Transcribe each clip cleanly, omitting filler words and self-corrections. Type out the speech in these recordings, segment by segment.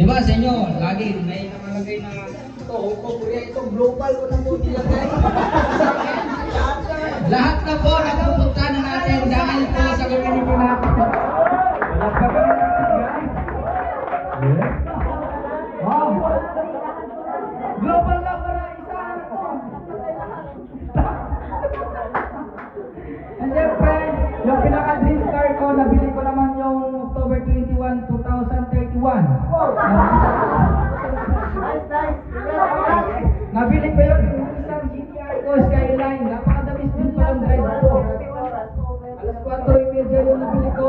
Di ba sa inyo, lagi may nakalagay na ito, Korea, ito, global ko na po nilagay. Lahat na po napupunta na natin dahil po sa community natin. Wala pa ka na guys. Yes. Wow! Global na para isahan ko. And syempre, yung pinaka-dream car ko, nabili ko naman yung October 21, 2031. Nabili ko yun yung isang GTI ko, Skyline. Napakadabis din palang drive ko. Alas 4:30 yung nabili ko.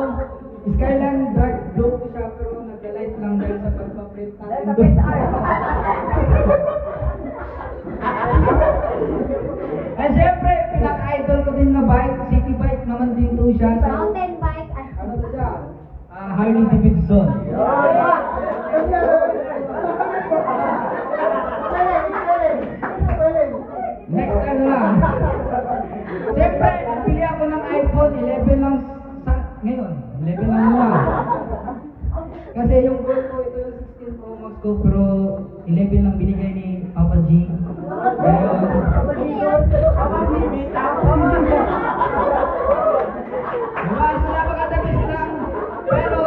Skyline drive, blue ko siya, pero nag-light lang dahil sa pagpaprint natin doon. And syempre, pinaka-idol ko din na bike, city bike naman din to siya. Mountain bike. Ano to siya? Harley Davidson. Next ano lang. Siyempre, nabili ako ng iPhone 11 lang ngayon. 11 lang muna. Kasi yung goal ko, ito yung 16 Pro Max ko, pero 11 lang binigay ni Papa G. Diba, sila magkatapis lang. Pero,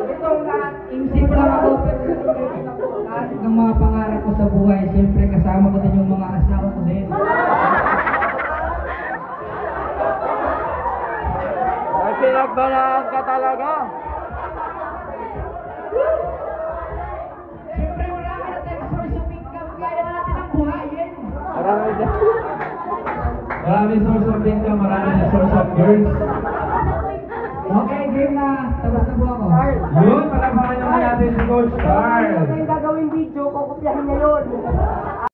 itong lahat, imsip lang ako, pero lahat ng mga pangarap ko sa buhay, siyempre kasama ko din yung mga asawa ko din. Ay, pinagbalaan ka talaga. Siyempre, marami na tayong source of income, kaya na natin ang buhayin. Maraming source of income, maraming source of girls. Okay, game na. Tapos na po ako. Yun, palapakan naman natin si Coach Carl. Yung gagawin video, kukupyahin niya yun.